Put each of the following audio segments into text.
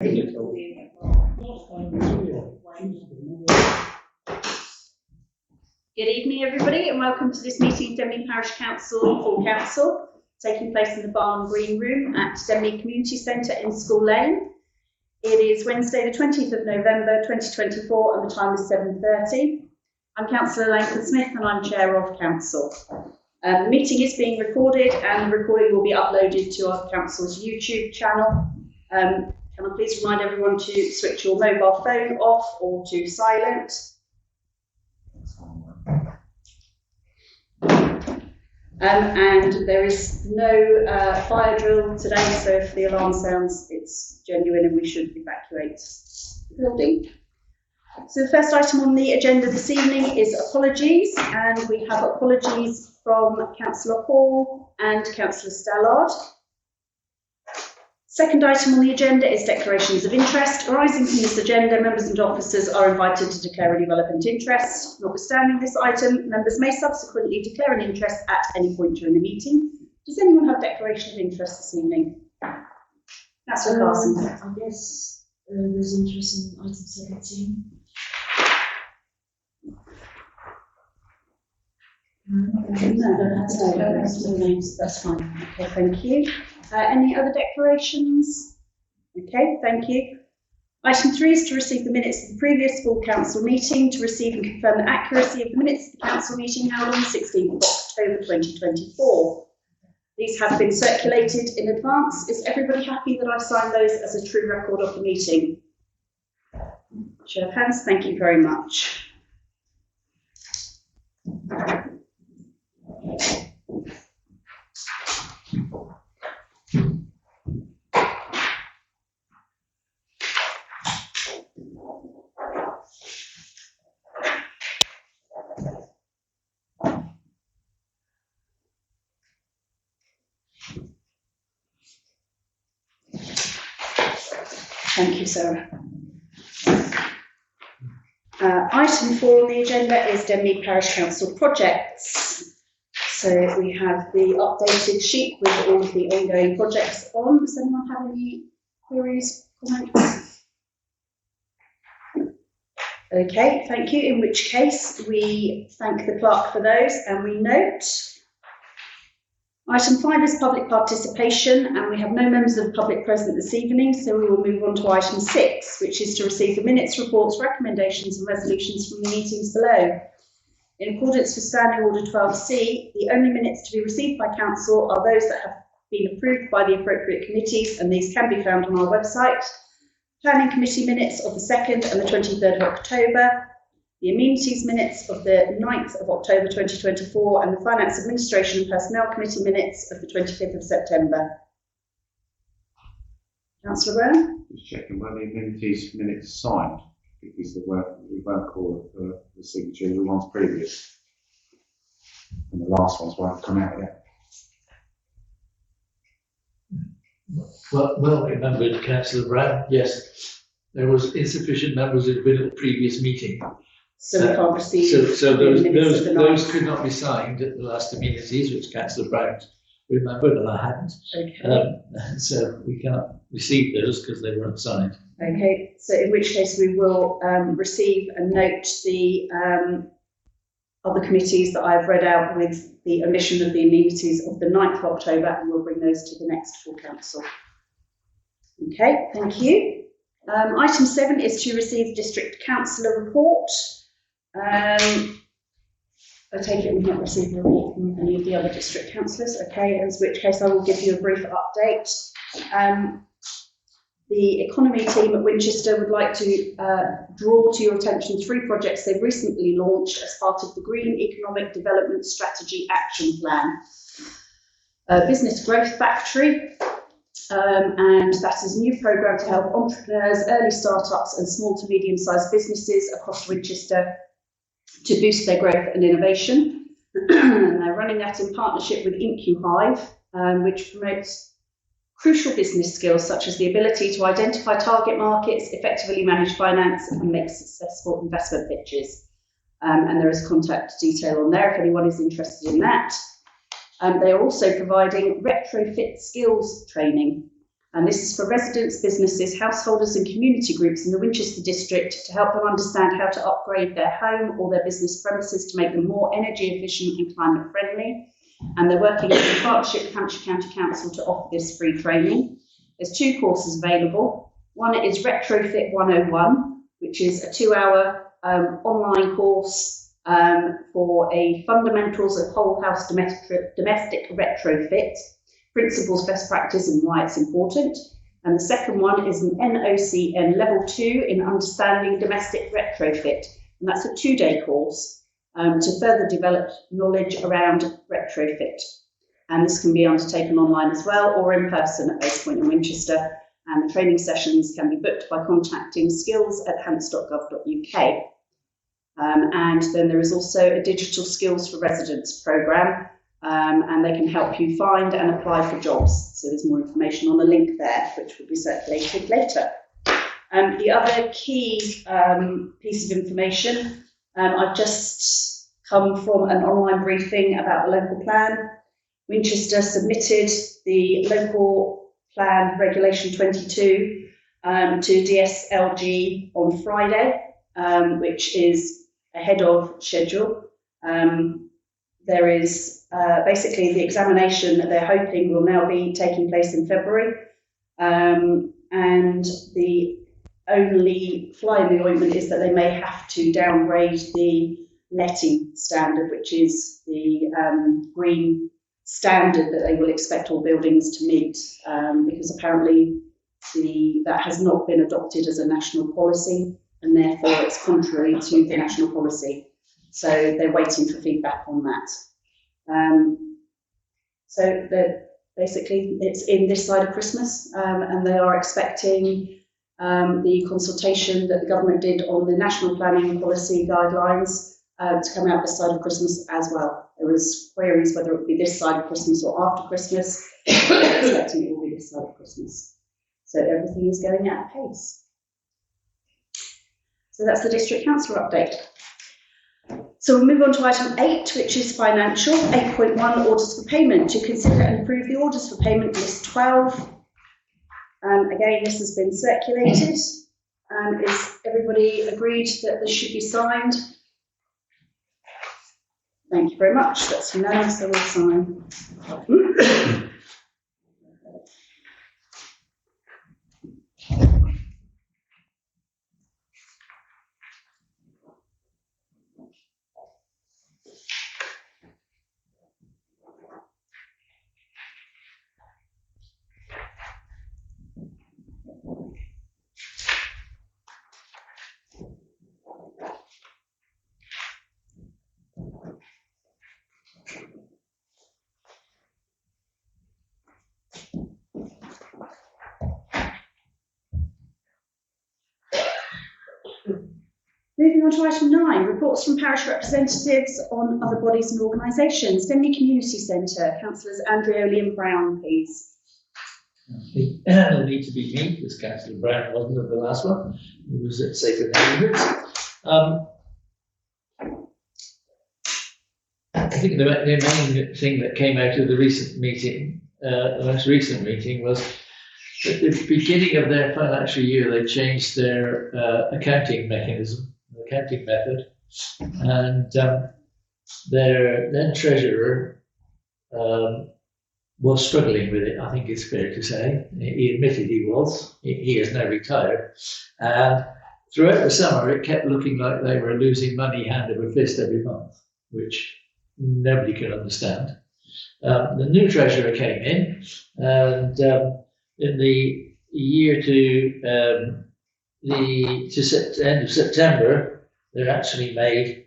Good evening, everybody, and welcome to this meeting of Denmead Parish Council Full Council, taking place in the Barn Green Room at Denmead Community Centre in School Lane. It is Wednesday, the 20th of November 2024, and the time is 7:30. I'm Councillor Langford Smith, and I'm Chair of Council. The meeting is being recorded, and the recording will be uploaded to our Council's YouTube channel. Can I please remind everyone to switch your mobile phone off or to silent? And there is no fire drill today, so if the alarm sounds, it's genuine and we should evacuate the building. So the first item on the agenda this evening is apologies, and we have apologies from Councillor Hall and Councillor Stallard. Second item on the agenda is declarations of interest. Arising from this agenda, members and officers are invited to declare any relevant interest. Notwithstanding this item, members may subsequently declare an interest at any point during the meeting. Does anyone have a declaration of interest this evening? Councillor Carson. I guess there's interest in item 17. No names. That's fine. Okay, thank you. Any other declarations? Okay, thank you. Item 3 is to receive the minutes of the previous full council meeting, to receive and confirm the accuracy of the minutes of the council meeting held on the 16th of October 2024. These have been circulated in advance. Is everybody happy that I sign those as a true record of the meeting? Show of hands, thank you very much. Thank you, Sarah. Item 4 on the agenda is Denmead Parish Council projects. So we have the updated sheet with all of the ongoing projects on. Does anyone have any queries, comments? Okay, thank you. In which case, we thank the clerk for those and we note. Item 5 is public participation, and we have no members of the public present this evening, so we will move on to item 6, which is to receive the minutes, reports, recommendations and resolutions from the meetings below. In accordance with Standing Order 12C, the only minutes to be received by Council are those that have been approved by the appropriate committees, and these can be found on our website. Planning Committee minutes of the 2nd and the 23rd of October, the Amenities minutes of the 9th of October 2024, and the Finance Administration and Personnel Committee minutes of the 25th of September. Councillor Brown? Just checking whether the amenities minutes signed, because we won't call for the signature of the ones previous. And the last ones won't come out yet. Well remembered, Councillor Brown. Yes, there was insufficient numbers who had been at the previous meeting. So we can't receive. So those could not be signed at the last amenities, which Councillor Brown remembered, and I hadn't. Okay. So we can't receive those because they weren't signed. Okay. So in which case we will receive and note the other committees that I've read out with the omission of the amenities of the 9th of October, and we'll bring those to the next full council. Okay. Thank you. Item 7 is to receive district councillor report. I take it we've not received a report from any of the other district councillors. Okay, in which case I will give you a brief update. The economy team at Winchester would like to draw to your attention 3 projects they've recently launched as part of the Green Economic Development Strategy Action Plan. Business Growth Factory, and that is a new programme to help entrepreneurs, early startups and small to medium-sized businesses across Winchester to boost their growth and innovation. And they're running that in partnership with IncuHive, which promotes crucial business skills such as the ability to identify target markets, effectively manage finance and make successful investment pitches. And there is contact detail on there if anyone is interested in that. They are also providing retrofit skills training. And this is for residents, businesses, householders and community groups in the Winchester district to help them understand how to upgrade their home or their business premises to make them more energy efficient and climate friendly. And they're working in partnership with Hampshire County Council to offer this free training. There's 2 courses available. One is Retrofit 101, which is a 2-hour online course for a fundamentals of whole house domestic retrofit, principles, best practice and why it's important. And the second one is an NOCN Level 2 in Understanding Domestic Retrofit. And that's a 2-day course to further develop knowledge around retrofit. And this can be undertaken online as well or in person at Base Point in Winchester. And the training sessions can be booked by contacting skills@hants.gov.uk. And then there is also a digital skills for residents programme, and they can help you find and apply for jobs. So there's more information on the link there, which will be circulated later. The other key piece of information, I've just come from an online briefing about the local plan. Winchester submitted the local plan regulation 22 to DSLG on Friday, which is ahead of schedule. There is basically the examination that they're hoping will now be taking place in February. And the only fly in the ointment is that they may have to downgrade the letting standard, which is the green standard that they will expect all buildings to meet, because apparently that has not been adopted as a national policy, and therefore it's contrary to the national policy. So they're waiting for feedback on that. So basically it's in this side of Christmas, and they are expecting the consultation that the government did on the national planning policy guidelines to come out this side of Christmas as well. There was queries whether it would be this side of Christmas or after Christmas. They're expecting it will be this side of Christmas. So everything is going at pace. So that's the District Councillor update. So we'll move on to item 8, which is financial. 8.1, orders for payment. To consider and approve the orders for payment list 12. Again, this has been circulated. Is everybody agreed that this should be signed? Thank you very much. That's unanimous, so we'll sign. Moving on to item 9, reports from parish representatives on other bodies and organisations. Denby Community Centre, Councillors Andreoli and Brown, please. It'll need to be me, because Councillor Brown wasn't at the last one. He was at Sacred Neighbourhoods. I think the main thing that came out of the recent meeting, the most recent meeting, was at the beginning of their financial year, they changed their accounting mechanism, accounting method, and their then treasurer was struggling with it, I think it's fair to say. He admitted he was. He is now retired. And throughout the summer, it kept looking like they were losing money hand over fist every month, which nobody could understand. The new treasurer came in, and in the year to the end of September, they actually made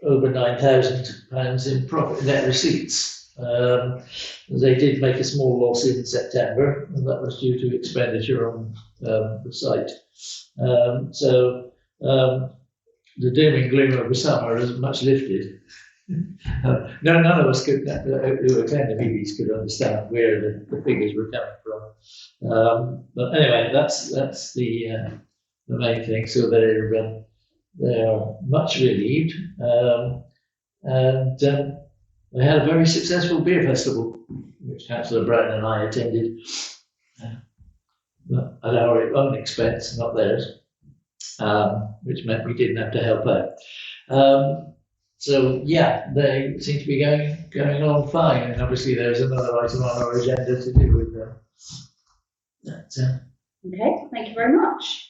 over £9,000 in profit net receipts. They did make a small loss in September, and that was due to expenditure on the site. So the doom and gloom of the summer is much lifted. None of us could, who attend the meetings could understand where the figures were coming from. But anyway, that's the main thing. So they're much relieved, and they had a very successful beer festival, which Councillor Brown and I attended, at our own expense, not theirs, which meant we didn't have to help out. So yeah, they seem to be going along fine, and obviously there's another item on our agenda to do with that. Okay, thank you very much.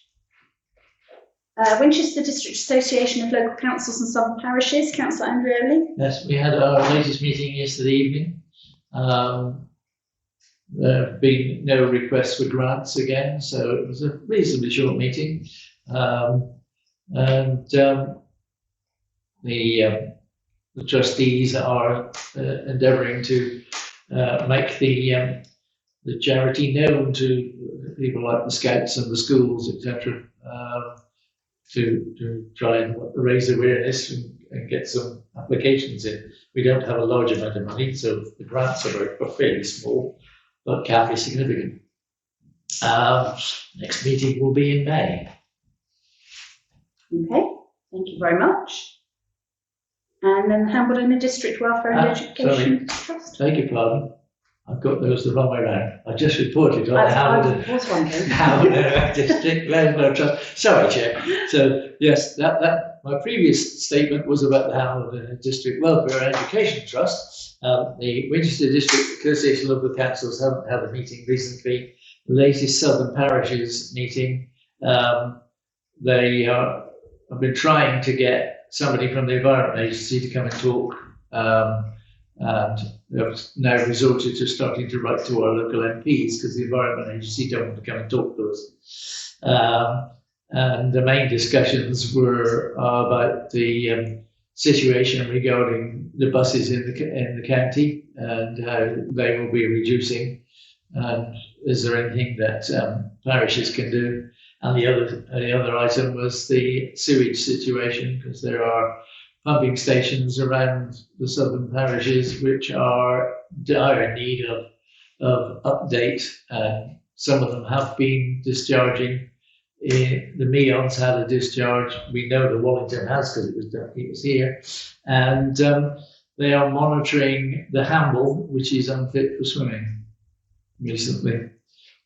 Winchester District Association of Local Councils and Southern Parishes, Councillor Andreoli. Yes, we had our latest meeting yesterday evening. There have been no requests for grants again, so it was a reasonably short meeting. The trustees are endeavouring to make the charity known to people like the Scouts and the schools, etc., to try and raise awareness and get some applications in. We don't have a large amount of money, so the grants are fairly small, but can be significant. Next meeting will be in May. Okay, thank you very much. And then the Hambledon District Welfare and Education Trust. Beg your pardon. I've got those the wrong way round. I just reported on the Hambledon District Welfare Trust. Sorry, Chair. So yes, that my previous statement was about the Hambledon District Welfare and Education Trust. The Winchester District Association of Local Councils haven't had a meeting recently. The latest Southern Parishes meeting, they have been trying to get somebody from the Environment Agency to come and talk, and they've now resorted to starting to write to our local MPs because the Environment Agency don't want to come and talk to us. And the main discussions were about the situation regarding the buses in the county and how they will be reducing, and is there anything that parishes can do. And the other item was the sewage situation, because there are pumping stations around the southern parishes which are dire need of update. Some of them have been discharging. The Meons had a discharge. We know the Wallington has because it was here. And they are monitoring the Hamble, which is unfit for swimming recently.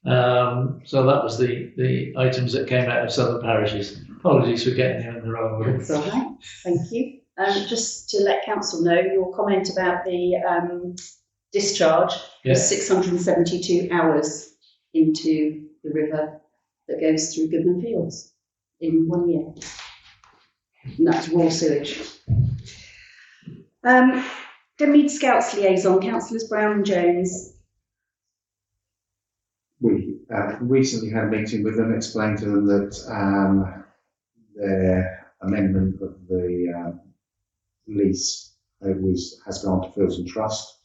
So that was the items that came out of southern parishes. Apologies for getting them in the wrong order. That's all right. Thank you. Just to let council know, your comment about the discharge was 672 hours into the river that goes through Goodman Fields in 1 year. And that's raw sewage. Denmead Scouts Liaison, Councillors Brown and Jones. We recently had a meeting with them, explained to them that their amendment of the lease has gone to Fields and Trust.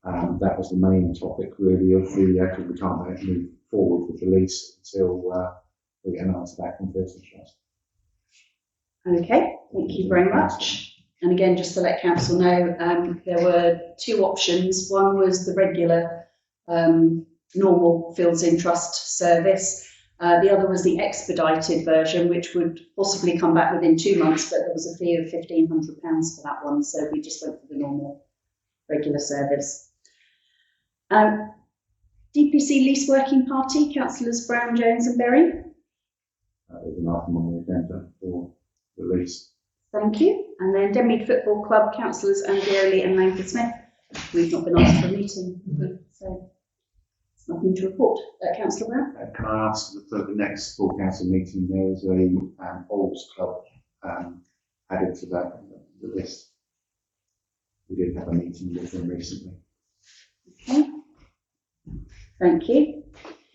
That was the main topic really of the, because we can't move forward with the lease until we get an answer back from Fields and Trust. Okay, thank you very much. And again, just to let council know, there were two options. One was the regular normal Fields in Trust service. The other was the expedited version, which would possibly come back within 2 months, but there was a fee of £1,500 for that one, so we just went for the normal regular service. DPC Lease Working Party, Councillors Brown, Jones and Berry. There's an item on the agenda for the lease. Thank you. And then Denmead Football Club, Councillors Andreoli and Langford Smith. We've not been asked for a meeting, so nothing to report. Councillor Brown? Can I ask for the next full council meeting, there is a Olds Club added to the list. We did have a meeting with them recently. Okay. Thank you.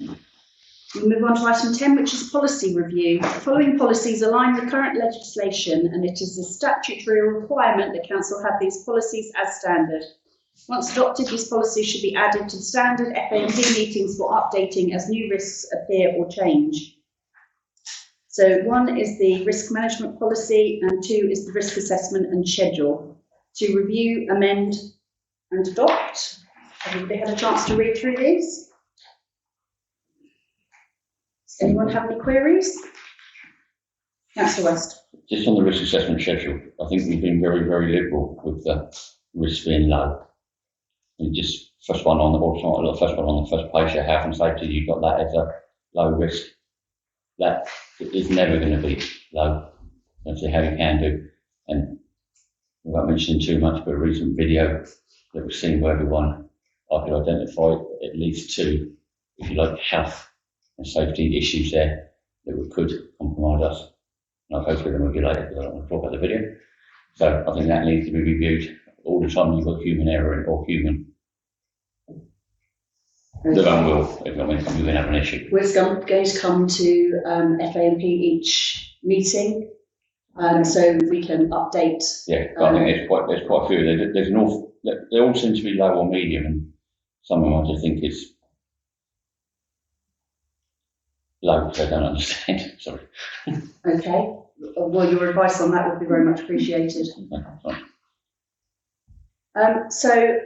We move on to item 10, which is policy review. The following policies align with current legislation, and it is a statutory requirement that council have these policies as standard. Once adopted, these policies should be added to the standard FAMD meetings for updating as new risks appear or change. So 1 is the risk management policy, and 2 is the risk assessment and schedule. To review, amend and adopt. Have everybody had a chance to read through these? Does anyone have any queries? Councillor West. Just on the risk assessment schedule, I think we've been very, very liberal with risk being low. You just first one on the first one on the first page, your health and safety, you've got that as a low risk. That is never going to be low. That's how you can do. And without mentioning too much, but a recent video that was seen by everyone, I could identify at least two, if you like, health and safety issues there that could compromise us. And I'll go through them with you later because I don't want to talk about the video. So I think that needs to be reviewed all the time. You've got human error or human the wrong will, if I mean, you're going to have an issue. We're going to come to FAMP each meeting, so we can update. Yeah, but I think there's quite a few. There's an awful, they all seem to be low or medium, and some of them I just think is low because I don't understand. Sorry. Okay. Well, your advice on that would be very much appreciated. So,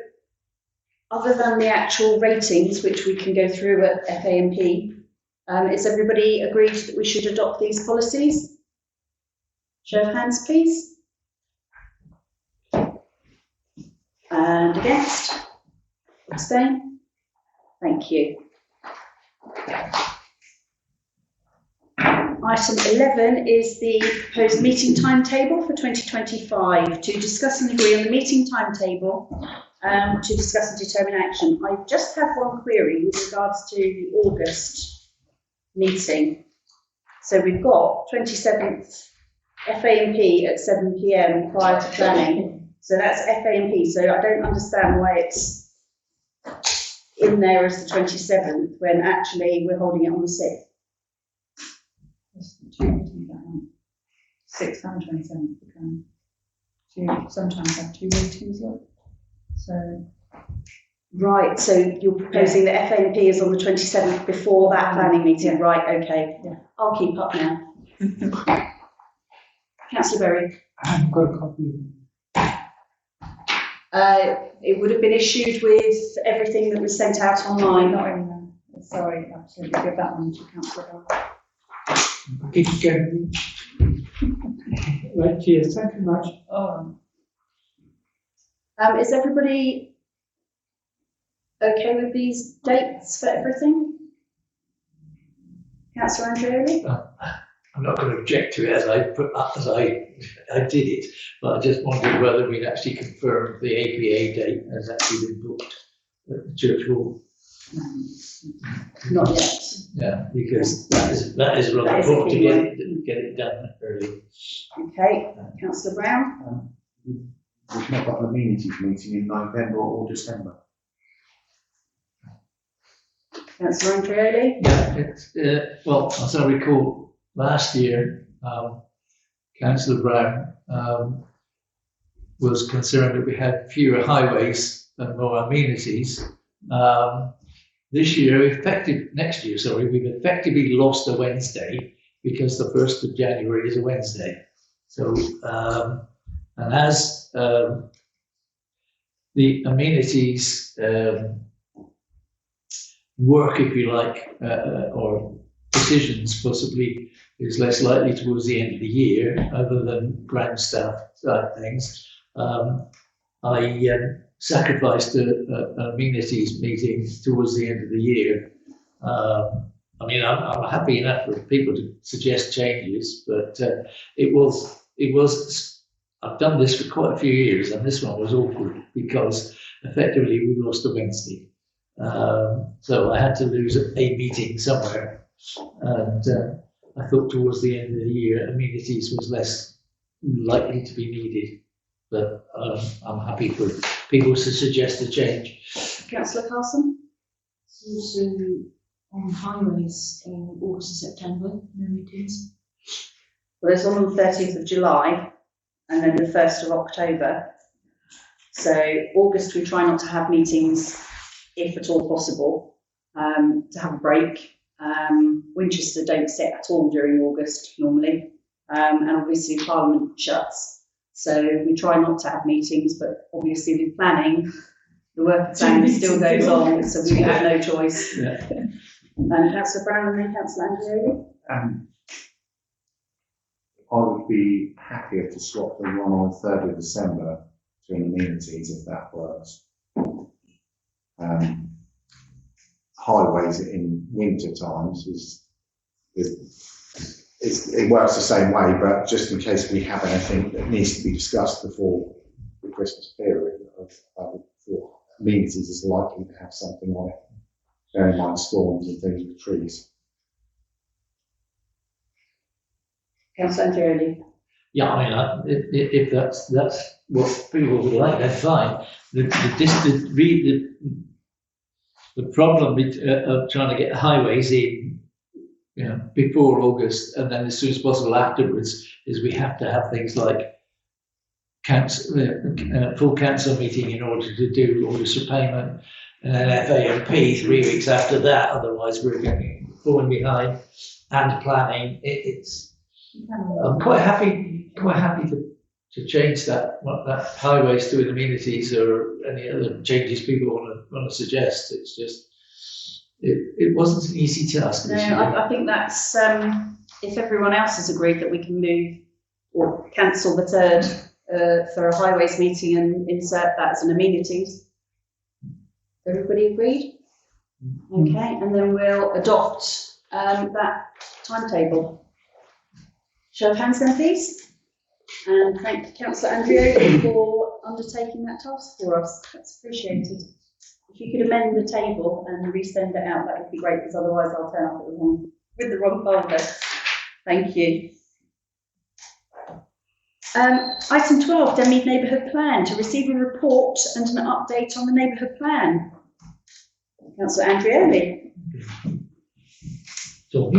other than the actual ratings, which we can go through at FAMP, is everybody agreed that we should adopt these policies? Show of hands, please. And against? Abstain? Thank you. Item 11 is the proposed meeting timetable for 2025. To discuss and agree on the meeting timetable, to discuss and determine action. I just have one query with regards to the August meeting. So we've got 27th FAMP at 7 PM prior to planning. So that's FAMP. So I don't understand why it's in there as the 27th when actually we're holding it on the 6th. 6th and 27th. Sometimes have two meetings, look. So. Right, so you're proposing that FAMP is on the 27th before that planning meeting, Yeah. right, okay. Yeah. I'll keep up now. Councillor Berry. I haven't got a copy. It would have been issued with everything that was sent out online. Not in there. Sorry, absolutely. Give that one to Councillor Bell. Keep going. Right, cheers. Thank you much. Oh. Is everybody okay with these dates for everything? Councillor Andreoli? I'm not going to object to it as I did it, but I just wondered whether we'd actually confirmed the APA date has actually been booked at the church hall. Not yet. Yeah, because that is rather That is a important to key get it done early. Okay, Councillor Brown? We've not got an amenities meeting in November or December. Councillor Andreoli? Yeah, it's, well, as I recall, last year, Councillor Brown was concerned that we had fewer highways and more amenities. This year, next year, we've effectively lost a Wednesday because the 1st of January is a Wednesday. So, and as the amenities work, if you like, or decisions possibly is less likely towards the end of the year, other than ground staff side things, I sacrificed an amenities meeting towards the end of the year. I mean, I'm happy enough for people to suggest changes, but it was, I've done this for quite a few years, and this one was awkward because effectively we lost a Wednesday. So I had to lose a meeting somewhere, and I thought towards the end of the year amenities was less likely to be needed. But I'm happy for people to suggest a change. Councillor Carson? So on highways in August and September, no meetings. Well, there's one on the 30th of July and then the 1st of October. So August, we try not to have meetings if at all possible, to have a break. Winchester don't sit at all during August normally, and obviously Parliament shuts. So we try not to have meetings, but obviously with planning, the work plan still goes on, so we have no choice. Yeah. And Councillor Brown and then Councillor Andreoli? I would be happier to swap the one on 3rd of December between amenities if that works. Highways in winter times it works the same way, but just in case we have anything that needs to be discussed before the Christmas period, I would thought amenities is likely to have something on it, bearing in mind storms and things with trees. Councillor Andreoli. Yeah, I mean, if that's what people would like, that's fine. The problem of trying to get highways in, before August and then as soon as possible afterwards is we have to have things like full council meeting in order to do orders for payment, and then FAMP 3 weeks after that. Otherwise, we're falling behind. And planning, I'm quite happy to change that, what that highways to amenities or any other changes people want to suggest. It's just, it wasn't an easy task. No, I think that's, if everyone else has agreed that we can move or cancel the 3rd for a highways meeting and insert that as an amenities. Everybody agreed? Okay, and then we'll adopt that timetable. Show of hands then, please. And thank Councillor Andreoli for undertaking that task for us. That's appreciated. If you could amend the table and resend it out, that would be great, because otherwise I'll turn up with the wrong folder. Thank you. Item 12, Denmead Neighbourhood Plan, to receive a report and an update on the neighbourhood plan. Councillor Andreoli. So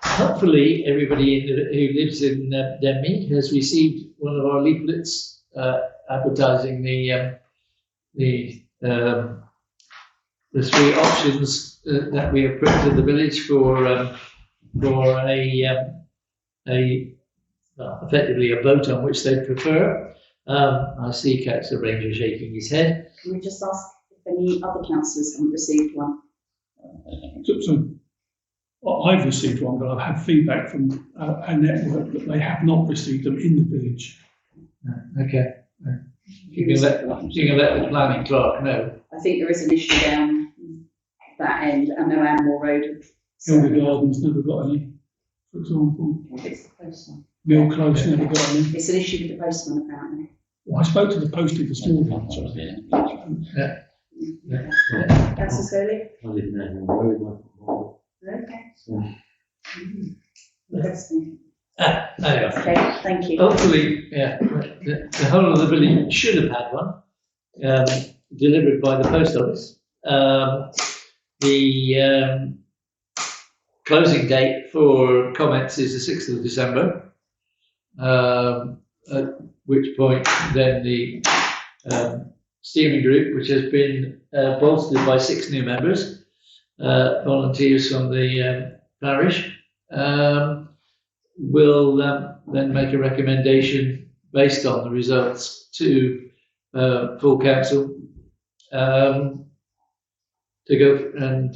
hopefully everybody who lives in Denmead has received one of our leaflets advertising the 3 options that we have put to the village for effectively a vote on which they prefer. I see Councillor Ranger shaking his head. Can we just ask if any other councillors haven't received one? So I've received one, but I've had feedback from our network that they have not received them in the village. Okay. You can let the planning clerk know. I think there is an issue down that end. I know Amwell Road. Hilda Gardens never got any, for example. It's the postman. Mill Close never got any. It's an issue with the postman, apparently. Well, I spoke to the postie this morning. So. Councillor Scully? I didn't know. Okay. Interesting. Anyway. Okay, thank you. Hopefully, the whole of the village should have had one delivered by the post office. The closing date for comments is the 6th of December, at which point then the steering group, which has been bolstered by 6 new members, volunteers from the parish, will then make a recommendation based on the results to full council to go, and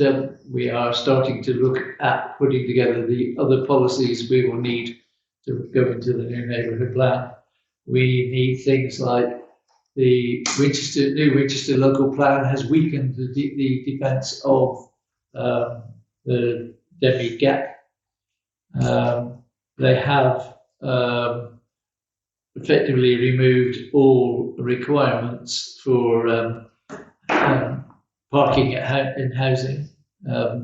we are starting to look at putting together the other policies we will need to go into the new neighbourhood plan. We need things like the new Winchester local plan has weakened the defence of the Denmead Gap. They have effectively removed all requirements for parking in housing.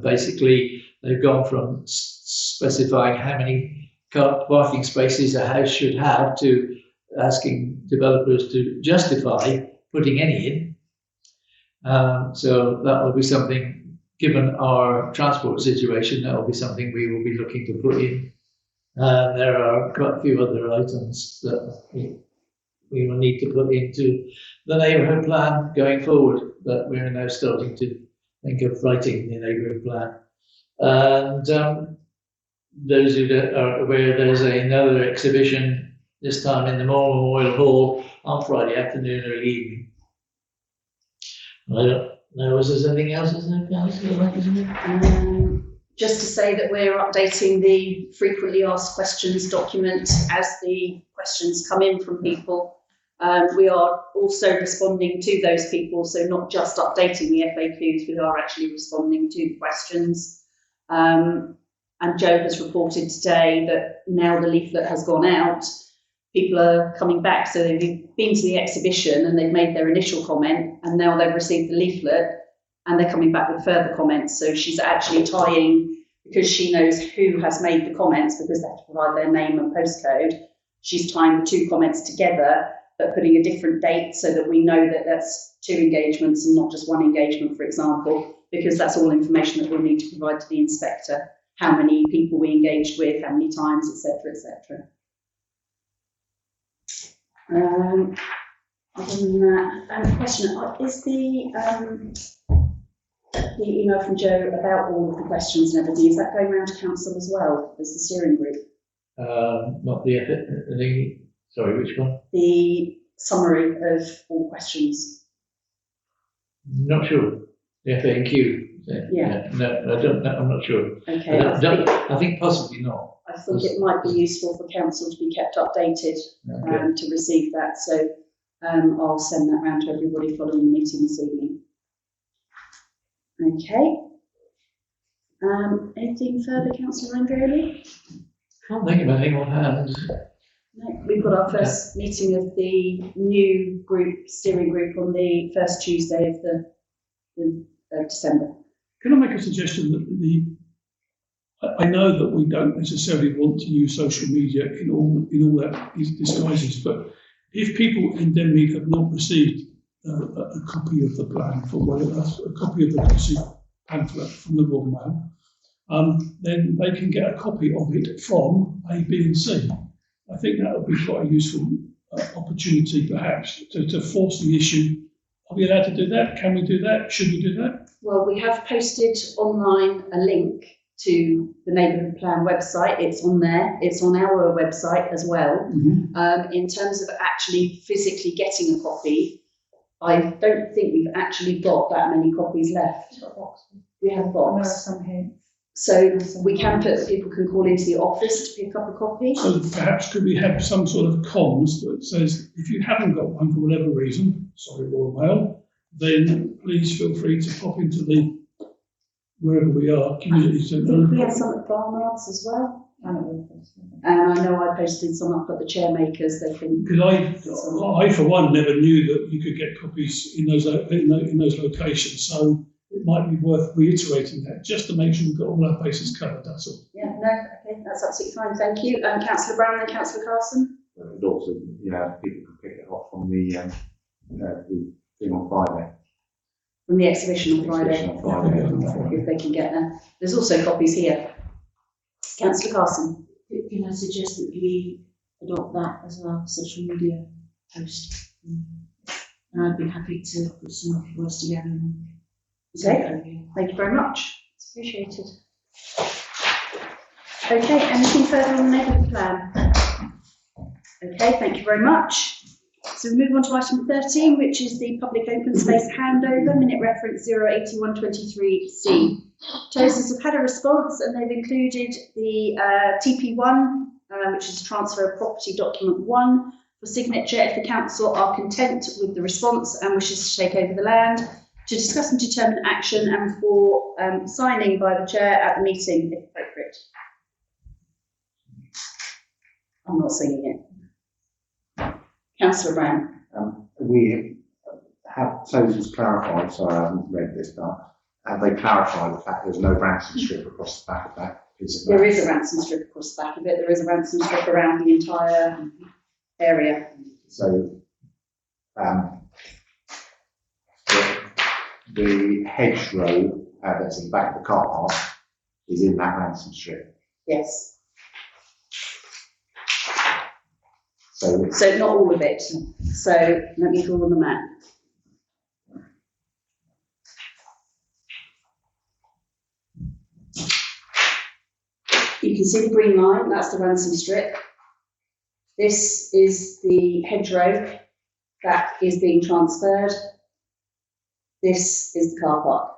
Basically, they've gone from specifying how many parking spaces a house should have to asking developers to justify putting any in. So that will be something, given our transport situation, that will be something we will be looking to put in. There are quite a few other items that we will need to put into the neighbourhood plan going forward, but we're now starting to think of writing the neighbourhood plan. And those who are aware, there's another exhibition this time in the Memorial Hall on Friday afternoon or evening. I don't know, is there anything else? Is there anything else? Just to say that we're updating the frequently asked questions document as the questions come in from people. We are also responding to those people, so not just updating the FAQs, we are actually responding to the questions. And Joe has reported today that now the leaflet has gone out, people are coming back, so they've been to the exhibition and they've made their initial comment, and now they've received the leaflet and they're coming back with further comments. So she's actually tying, because she knows who has made the comments, because they have to provide their name and postcode, she's tying the two comments together, but putting a different date so that we know that that's two engagements and not just one engagement, for example, because that's all information that we'll need to provide to the inspector, how many people we engaged with, how many times, etc., etc. Other than that, question, is the email from Joe about all of the questions and everything, is that going around to council as well as the steering group? Not the, sorry, which one? The summary of all questions. Not sure. The FAQ. Yeah. No, I don't. I'm not sure. Okay. I think possibly not. I think it might be useful for council to be kept updated to receive that. So I'll send that round to everybody following the meeting this evening. Okay. Anything further, Councillor Andreoli? Can't think of anything on hand. No, we've got our first meeting of the new group, steering group, on the first Tuesday of the December. Can I make a suggestion that I know that we don't necessarily want to use social media in all that disguises, but if people in Denmead have not received a copy of the plan, a copy of the policy pamphlet from the Royal Mail, then they can get a copy of it from A, B and C. I think that would be quite a useful opportunity perhaps to force the issue. Are we allowed to do that? Can we do that? Should we do that? Well, we have posted online a link to the neighbourhood plan website. It's on there. It's on our website as well. Mm-hmm. In terms of actually physically getting a copy, I don't think we've actually got that many copies left. We have a box. There are some here. So we can people can call into the office to pick up a copy. So perhaps could we have some sort of comms that says, if you haven't got one for whatever reason, sorry, Royal Mail, then please feel free to pop into the, wherever we are, community centre. We have some at Barnards as well. And I know I posted some up at the chairmakers. They can. Because I for one never knew that you could get copies in those locations. So it might be worth reiterating that just to make sure we've got all our bases covered. That's all. Yeah, no, okay, that's absolutely fine. Thank you. Councillor Brown and Councillor Carson. And also, people can pick it up from the thing on Friday. From the exhibition on Friday, if they can get there. There's also copies here. Councillor Carson. Can I suggest that we adopt that as our social media post? And I'd be happy to put some words together. Okay, thank you very much. It's appreciated. Okay, anything further on the neighbourhood plan? Okay, thank you very much. So we move on to item 13, which is the public open space handover, minute reference 08123C. Tozers have had a response and they've included the TP1, which is transfer of property document 1, for signature if the council are content with the response and wishes to take over the land, to discuss and determine action, and for signing by the chair at the meeting if appropriate. I'm not singing it. Councillor Brown. We have Tozers clarified, so I haven't read this, but have they clarified the fact there's no ransom strip across the back of that piece of land? There is a ransom strip across the back of it. There is a ransom strip around the entire area. So the hedgerow that's in the back of the car park is in that ransom strip. Yes. So not all of it. So let me draw on the map. You can see the green line, that's the ransom strip. This is the hedgerow that is being transferred. This is the car park.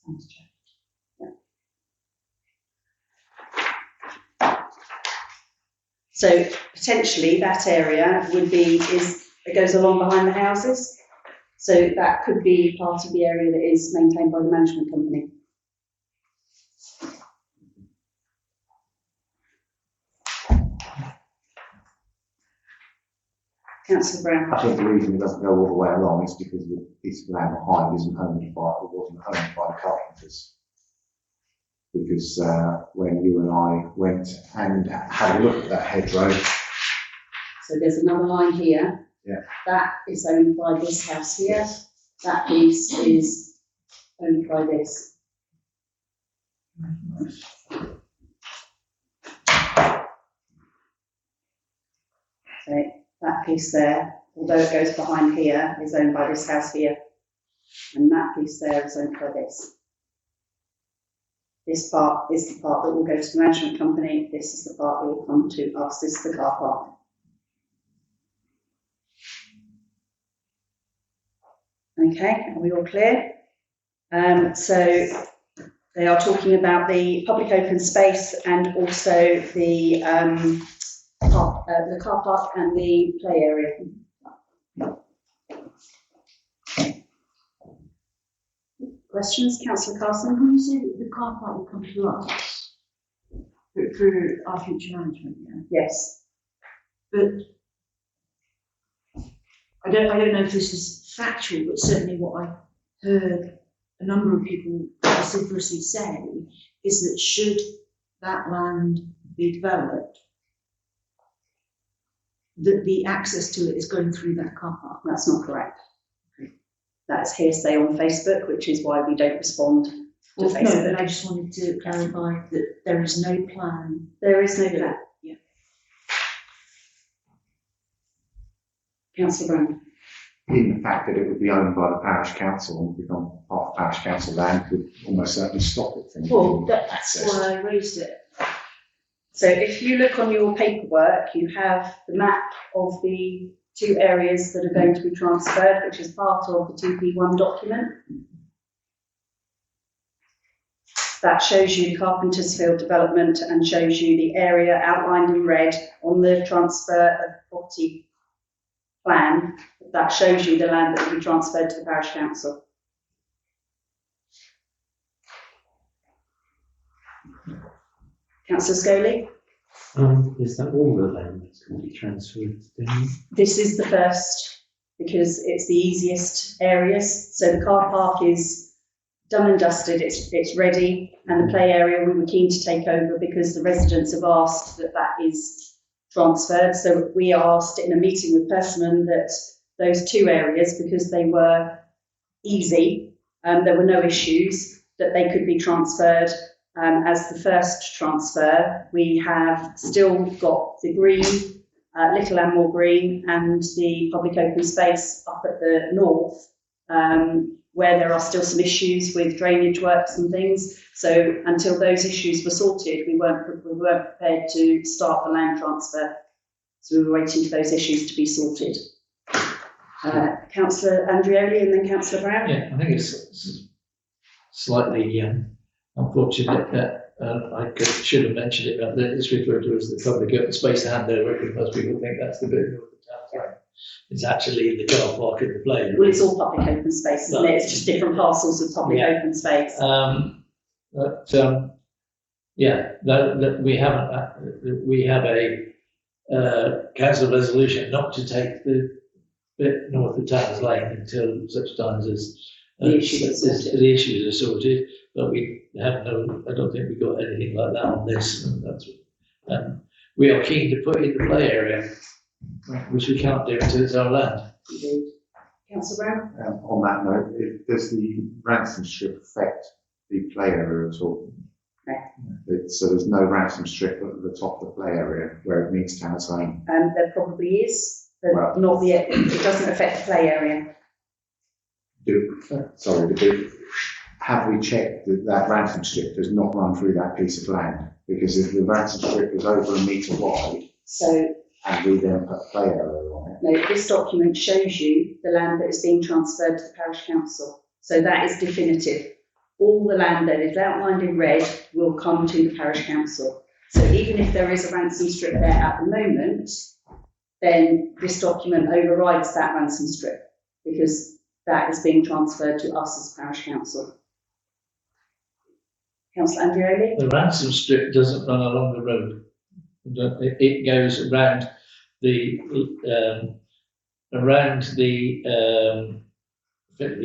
Thanks, Chair. So potentially that area it goes along behind the houses. So that could be part of the area that is maintained by the management company. Councillor Brown. I think the reason it doesn't go all the way along is because the piece of land behind wasn't owned by the carpenters. Because when you and I went and had a look at that hedgerow. So there's another line here. Yeah. That is owned by this house here. Yes. That piece is owned by this. So that piece there, although it goes behind here, is owned by this house here. And that piece there is owned by this. This part is the part that will go to the management company. This is the part that will come to us. This is the car park. Okay, are we all clear? So they are talking about the public open space and also the car park and the play area. Questions, Councillor Carson? Can you say that the car park will come to us for our future management? Yeah? Yes. But I don't know if this is factual, but certainly what I heard a number of people vociferously say is that should that land be developed, that the access to it is going through that car park. That's not correct. That's hearsay on Facebook, which is why we don't respond to Facebook. No, but I just wanted to clarify that there is no plan. There is no plan. Yeah. Councillor Brown. In the fact that it would be owned by the parish council and become part of parish council land would almost certainly stop it from Well, being that's accessed. why I raised it. So if you look on your paperwork, you have the map of the two areas that are going to be transferred, which is part of the 2P1 document. That shows you the Carpentersfield Field development and shows you the area outlined in red on the transfer of property plan. That shows you the land that will be transferred to the parish council. Councillor Scoley? Is that all the land that's going to be transferred to? This is the first, because it's the easiest areas. So the car park is done and dusted, it's ready, and the play area we were keen to take over because the residents have asked that that is transferred. So we asked in a meeting with Persimmon that those two areas, because they were easy, there were no issues, that they could be transferred as the first transfer. We have still got the green, Little Anmore Green, and the public open space up at the north, where there are still some issues with drainage works and things. So until those issues were sorted, we weren't prepared to start the land transfer. So we were waiting for those issues to be sorted. Councillor Andrioli and then Councillor Brown. Yeah, I think it's slightly unfortunate that I should have mentioned it, but it's referred to as the public open space handover because most people think that's the bit of the town site. It's actually the car park and the play. Well, it's all public open space, isn't it? It's just different parcels of public open space. We have a council resolution not to take the bit north of Towers Lane until such times as the issues are sorted. But we have I don't think we've got anything like that on this. And we are keen to put in the play area, which we can't do until it's our land. Councillor Brown? On that note, does the ransom strip affect the play area at all? No. So there's no ransom strip at the top of the play area where it meets Towers Lane? There probably is, but not yet. It doesn't affect the play area. Have we checked that that ransom strip does not run through that piece of land? Because if the ransom strip is over a metre wide, and we then put a play area on it. No, this document shows you the land that is being transferred to the parish council. So that is definitive. all the land that is outlined in red will come to the parish council. So even if there is a ransom strip there at the moment, then this document overrides that ransom strip because that is being transferred to us as parish council. Councillor Andrioli? The ransom strip doesn't run along the road. It goes around the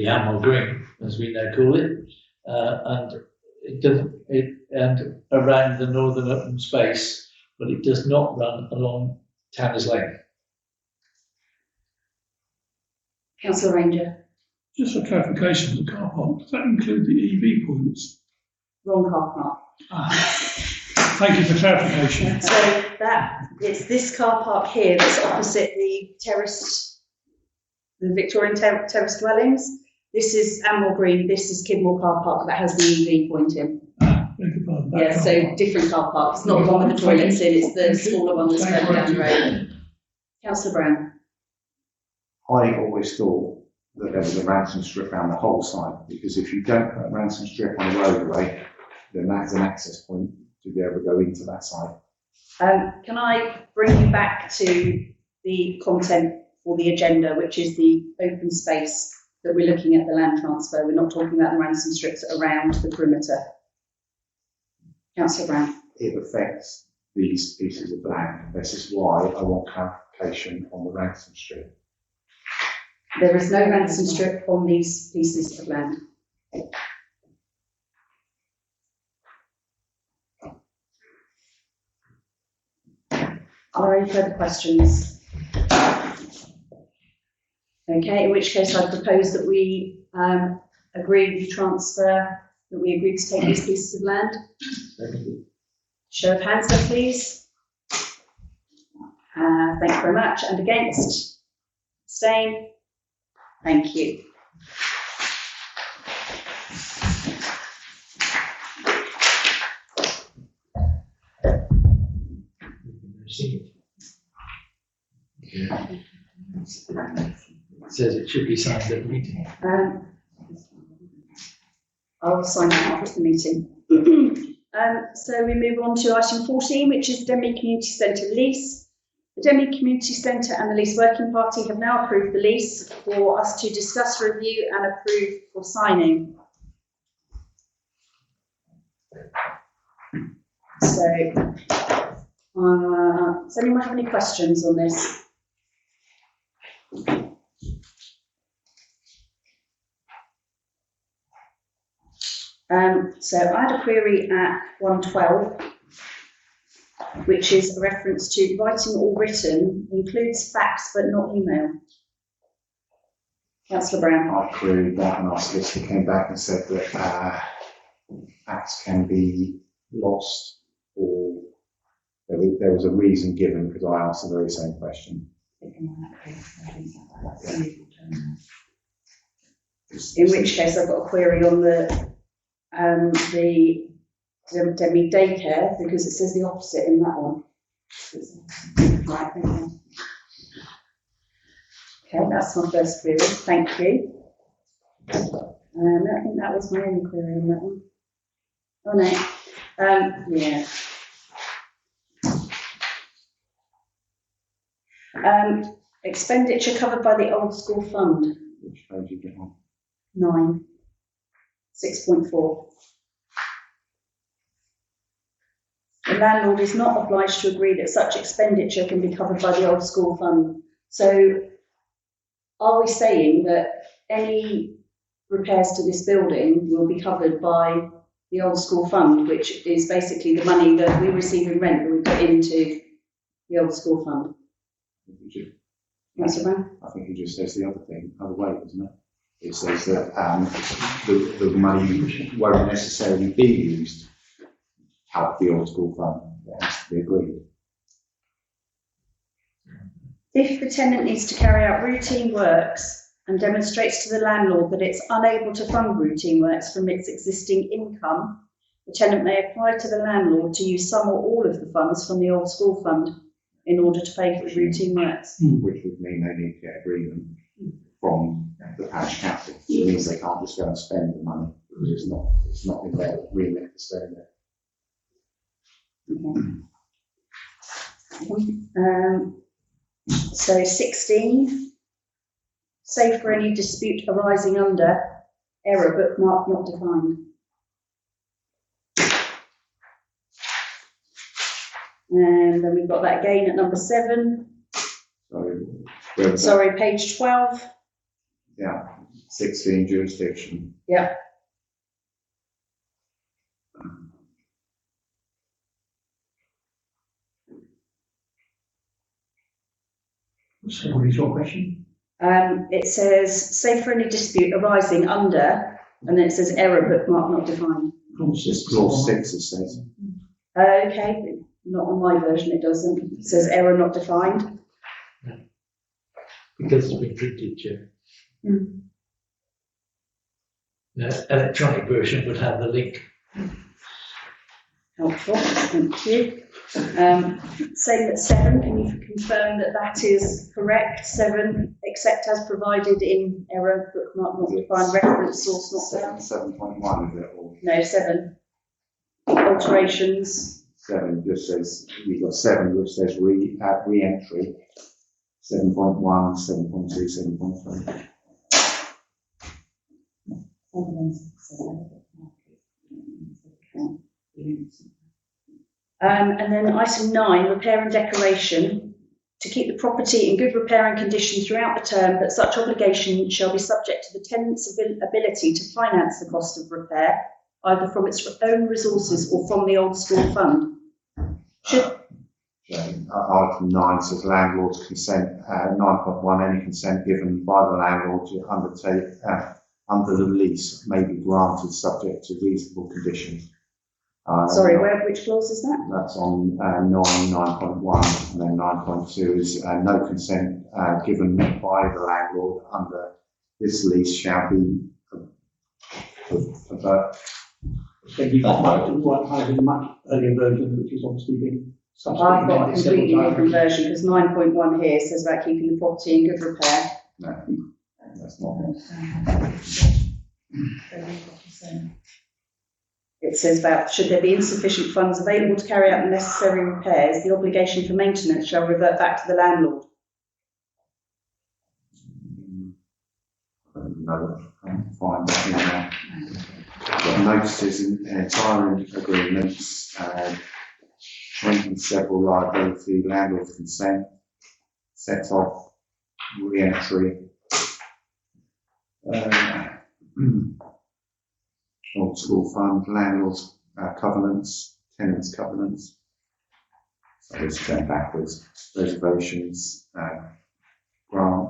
Amwell Green, as we now call it, and it doesn't. And around the northern open space, but it does not run along Tanners Lane. Councillor Ranger? Just for clarification, the car park, does that include the EV points? Wrong car park. Thank you for clarification. So it's this car park here that's opposite the Victorian terrace dwellings. This is Amwell Green, this is Kidmore car park that has the EV point in. Beg your pardon, that Yeah, car so park. different car parks, not the one with the toilets in, it's the smaller one that's further down the road. Councillor Brown? I always thought that there was a ransom strip around the whole site, because if you don't put a ransom strip on the roadway, then that's an access point to be able to go into that site. Can I bring you back to the content for the agenda, which is the open space that we're looking at the land transfer? We're not talking about the ransom strips around the perimeter. Councillor Brown? It affects these pieces of land. This is why I want clarification on the ransom strip. There is no ransom strip on these pieces of land. Are there any further questions? Okay, in which case I propose that we agree the transfer, that we agree to take these pieces of land. Show of hands then, please. Thank you very much. And against? Abstain? Thank you. It says it should be signed at the meeting. I'll sign that after the meeting. So we move on to item 14, which is the Denmead Community Centre lease. The Denmead Community Centre and the Lease Working Party have now approved the lease for us to discuss, review and approve for signing. So, does anyone have any questions on this? So I had a query at 112, which is a reference to writing or written includes fax but not email. Councillor Brown. I queried that and our solicitor came back and said that fax can be lost, or there was a reason given because I asked the very same question. In which case I've got a query on the Denmead daycare because it says the opposite in that one. Right, okay, that's my first query. Thank you. I think that was my only query on that one. Oh no. Yeah. Expenditure covered by the old school fund. Which page you get on? 9. 6.4. The landlord is not obliged to agree that such expenditure can be covered by the old school fund. So are we saying that any repairs to this building will be covered by the old school fund, which is basically the money that we receive in rent that we put into the old school fund? Councillor Brown? I think it just says the other thing, other way, doesn't it? It says that the money won't necessarily be used to help the old school fund. It has to be agreed. If the tenant needs to carry out routine works and demonstrates to the landlord that it's unable to fund routine works from its existing income, the tenant may apply to the landlord to use some or all of the funds from the old school fund in order to pay for the routine works. Which would mean they need to get agreement from the parish council. It means they can't just go and spend the money It's not in their remit to stay there. So 16, save for any dispute arising under error bookmark not defined. And then we've got that again at number 7. Sorry, page 12. Yeah, 16 jurisdiction. Yeah. So what is your question? It says, save for any dispute arising under, and then it says error bookmark not defined. Clause 6, it says. Okay, not on my version, it doesn't. It says error not defined. Because it's been printed, Chair. Mm. The electronic version would have the link. Helpful, thank you. Same at 7, can you confirm that that is correct? 7, except as provided in error bookmark not defined, reference source not found? 7.1 is it all? No, 7. Alterations. 7 just says, you've got 7 which says re-entry. 7.1, 7.2, 7.3. And then item 9, repair and decoration. To keep the property in good repair and condition throughout the term, but such obligation shall be subject to the tenant's ability to finance the cost of repair, either from its own resources or from the old school fund. Item 9 says landlord's consent, 9.1, any consent given by the landlord to undertake under the lease may be granted subject to reasonable conditions. Sorry, which clause is that? That's on 9.1, and then 9.2 is no consent given by the landlord under this lease shall be So you've got a much earlier version, which is obviously been I've got a completely different version because 9.1 here says about keeping the property in good repair. No, that's not it. It says about should there be insufficient funds available to carry out the necessary repairs, the obligation for maintenance shall revert back to the landlord. No, I can't find that in there. Got notices in entire agreements, and several liability, landlord's consent, set off, re-entry, old school fund, landlord's covenants, tenants' covenants. So it's going backwards, reservations, grant.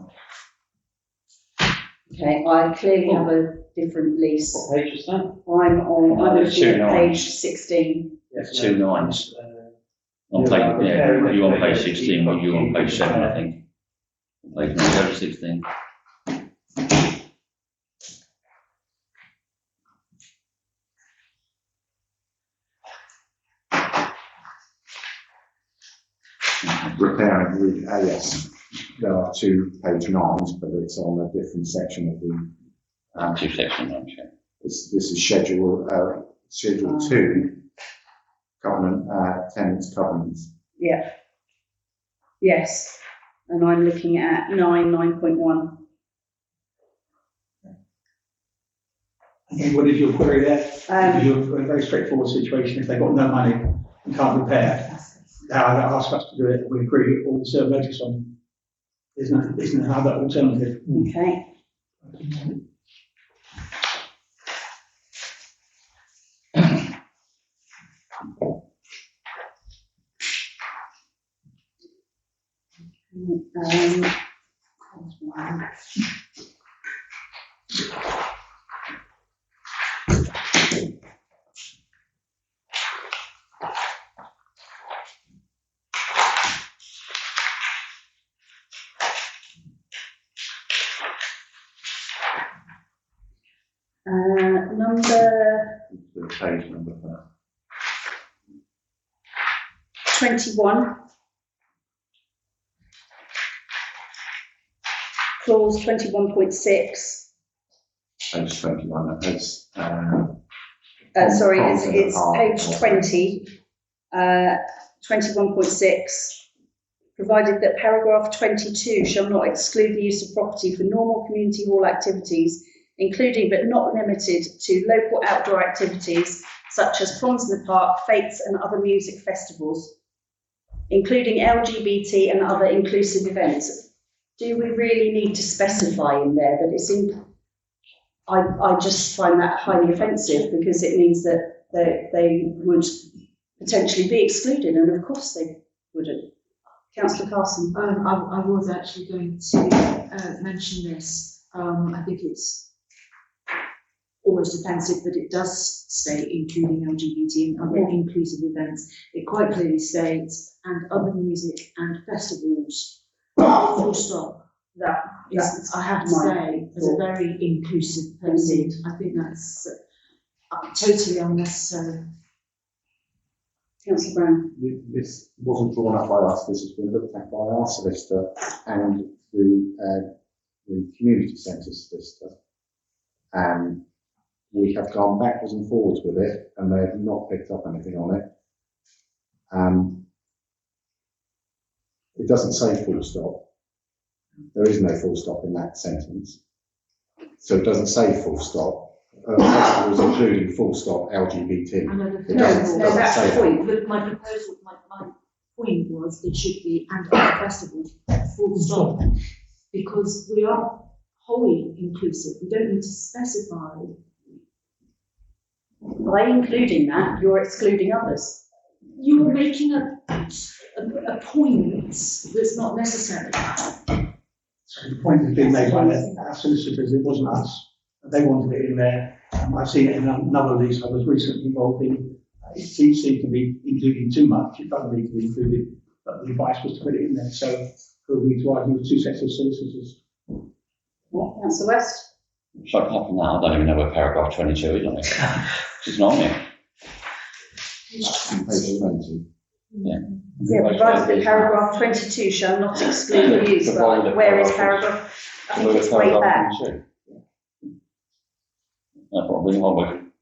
Okay, I clearly have a different lease. What page is that? I'm looking at 2.9. page 16. There's 2 9s. On page, yeah, you on page 16, or you on page 7, I think. Page 9, 16. Repairing, yes, there are 2 page 9s, but it's on a different section of the. 2 sections, I'm sure. This is schedule 2, covenant, tenants covenants. Yeah. Yes. And I'm looking at 9.1. And what is your query there? You're a very straightforward situation. If they've got no money and can't repair, they ask us to do it. We agree or we serve notice on. Isn't another alternative. Okay. The page number for that. 21. Clause 21.6. page 21, as, sorry, prompts in the it's part. page 20, 21.6. Provided that paragraph 22 shall not exclude the use of property for normal community hall activities, including but not limited to local outdoor activities such as proms in the park, fetes and other music festivals, including LGBT and other inclusive events. Do we really need to specify in there that it's in? I just find that highly offensive, because it means that they would potentially be excluded, and of course they wouldn't. Councillor Carson. I was actually going to mention this. I think it's almost offensive that it does say including LGBT and other inclusive events. It quite clearly states and other music and festivals. Full stop. That is, I have to say, as a very inclusive person, I think that's totally unnecessary. Councillor Brown. This wasn't drawn up by us, this has been looked at by our solicitor and the community centre solicitor. And we have gone backwards and forwards with it, and they have not picked up anything on it. It doesn't say full stop. There is no full stop in that sentence. So it doesn't say full stop. Festivals including full stop LGBT. No, that's the point. But my proposal, my point was it should be and other festivals, full stop. Because we are wholly inclusive. We don't need to specify. By including that, you're excluding others. You're making a point that's not necessary. So the point has been made by our solicitors, it wasn't us. They wanted it in there. I've seen it in another lease I was recently involved in. It seems to be including too much. It doesn't need to be included, but the advice was to put it in there. So could we to argue with two sets of solicitors? Councillor West. So apart from that, I don't even know where paragraph 22 is on it. It's not on it. Page 20. Yeah. Yeah, provided that paragraph 22 shall not exclude the use. But where is paragraph? I think it's way back. That's what we want.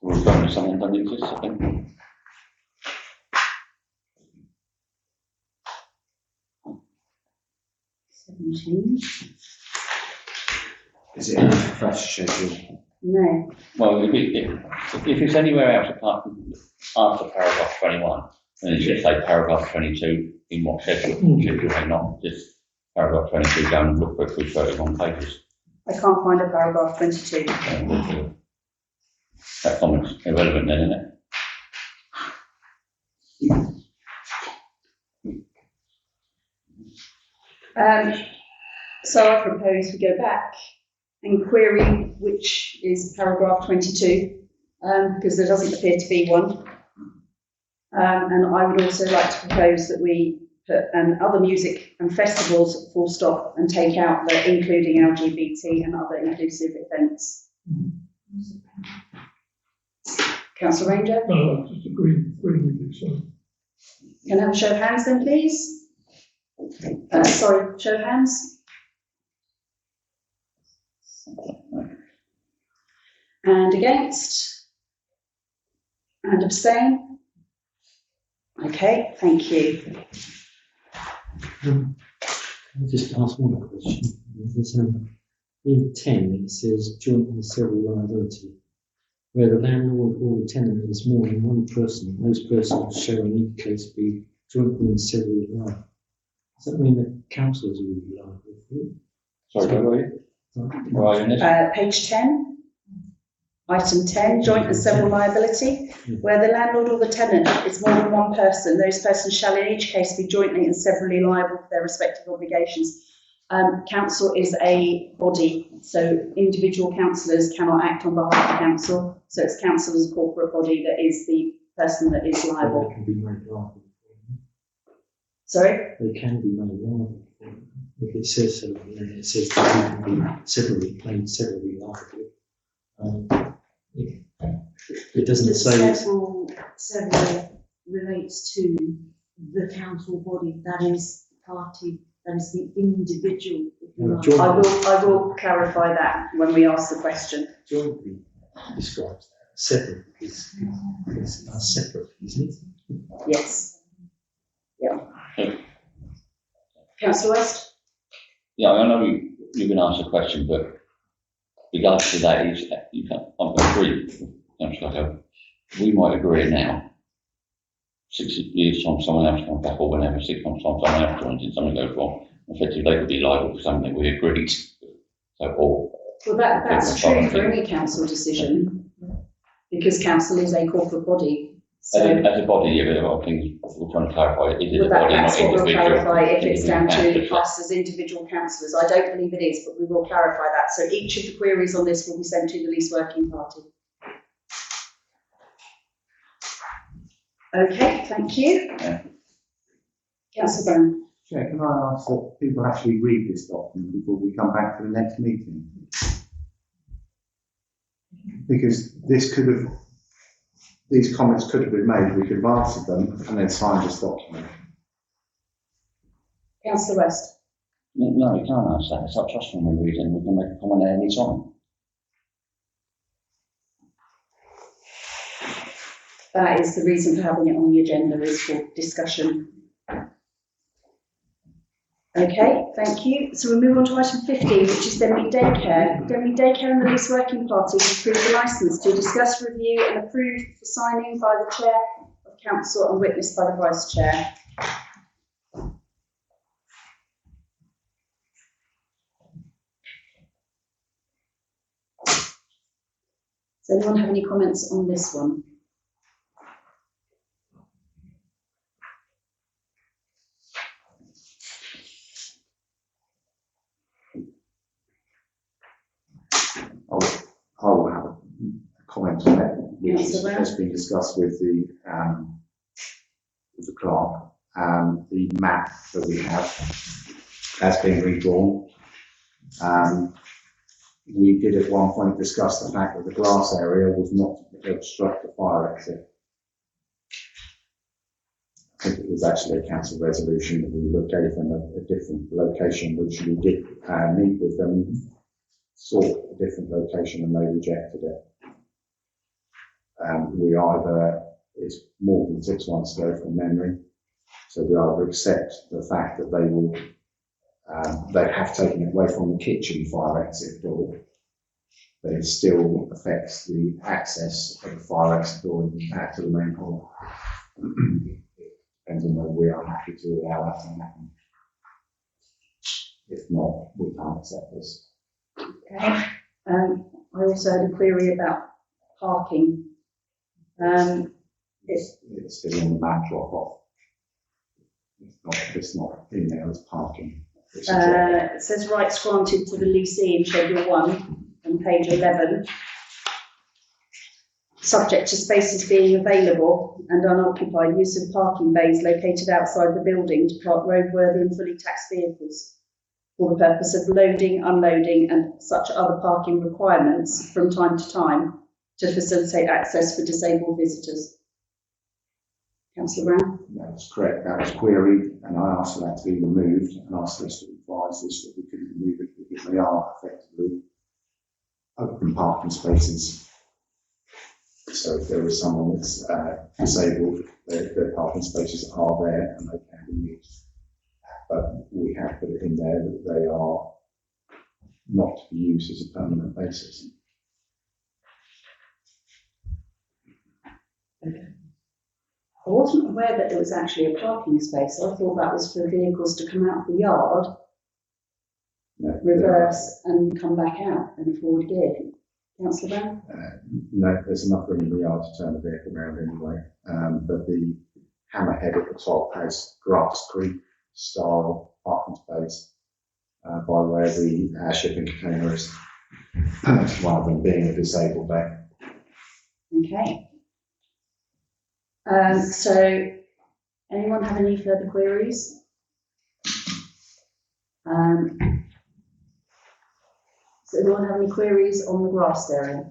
We're going to something that doesn't exist, I think. Is it in the fresh schedule? No. Well, if it's anywhere else apart from after paragraph 21, then it should say paragraph 22 in what schedule, and not just paragraph 22 down and look for it through 31 pages. I can't find a paragraph 22. That comment's irrelevant then, isn't it? So I propose we go back and query which is paragraph 22, because there doesn't appear to be one. And I would also like to propose that we put other music and festivals full stop and take out the including LGBT and other inclusive events. Councillor Ranger? No, I just agree with you, sorry. Can I have a show of hands then, please? Sorry, show of hands. And against? And abstain? Okay, thank you. Can I just ask one question? There's, in 10, it says joint and several liability, where the landlord or the tenant is more than one person. Those persons shall in each case be jointly and severally liable. Does that mean that councillors will be liable for it? Sorry, where are you in this? Page 10, item 10, joint and several liability, where the landlord or the tenant is more than one person, those persons shall in each case be jointly and severally liable for their respective obligations. Council is a body, so individual councillors cannot act on behalf of the council, so it's council as a corporate body that is the person that is liable. They can be made liable. Sorry? They can be made liable. If it says so, then it says that you can be severally liable. It doesn't say. Several relates to the council body, that is the party, that is the individual. If I will clarify that when we ask the question. Jointly describes that. Separate is separate, isn't it? Yes. Yeah. Councillor West? Yeah, I know you're going to ask a question, but regards to that is, you can, I agree, Councillor Hill. We might agree now. 6 years time, someone else comes back, or whenever 6 months time, someone else joins in, something goes wrong. Effectively, they could be liable for something that we agreed. So, or Well, that's true for any council decision, because council is a corporate body. So as a body, yeah, but I think we're trying to clarify, is it a body, that's not what we'll individual? clarify if it's down to Councillors. us as individual councillors. I don't believe it is, but we will clarify that. So each of the queries on this will be sent to the lease working party. Okay, thank you. Yeah. Councillor Brown. Chair, can I ask that people actually read this document before we come back to the next meeting? Because these comments could have been made, we could have answered them and then signed this document. Councillor West. No, you can't answer that. It's up to us when we read it, and we can make a comment at any time. That is the reason for having it on the agenda, is for discussion. Okay, thank you. So we move on to item 15, which is Denmead Daycare. Denmead Daycare and the lease working party have approved the licence to discuss, review and approve for signing by the chair of council and witnessed by the vice chair. Does anyone have any comments on this one? I will have a comment on that, which has been discussed with the clerk. The map that we have has been redrawn. We did at one point discuss the fact that the grass area was not to obstruct the fire exit. I think it was actually a council resolution that we gave them a different location, which we did meet with them, sought a different location, and they rejected it. It's more than 6 months ago from memory, so we either accept the fact that they have taken it away from the kitchen fire exit door, but it still affects the access of the fire exit door out to the main hall. Depends on whether we are happy to allow that to happen. If not, we can't accept this. Okay. I also had a query about parking. It's still on the map drop off. It's not in there as parking. It says rights granted to the leasee in Schedule 1 on page 11, subject to spaces being available and unoccupied, use of parking bays located outside the building to park roadworthy and fully taxed vehicles for the purpose of loading, unloading and such other parking requirements from time to time to facilitate access for disabled visitors. Councillor Brown? That's correct. That was queried, and I asked for that to be removed, and asked us to advise us that we couldn't remove it because they are effectively open parking spaces. So if there is someone that's disabled, their parking spaces are there and they can be used. But we have put it in there that they are not to be used as a permanent basis. Okay. I wasn't aware that there was actually a parking space. I thought that was for vehicles to come out of the yard, No, reverse and come back out in forward gear. Councillor Brown? No, there's enough room in the yard to turn the vehicle around anyway. But the hammerhead at the top has Grass Creek style parking space by way of the shipping containers, rather than being a disabled bay. Okay. So, anyone have any further queries? Does anyone have any queries on the grass area?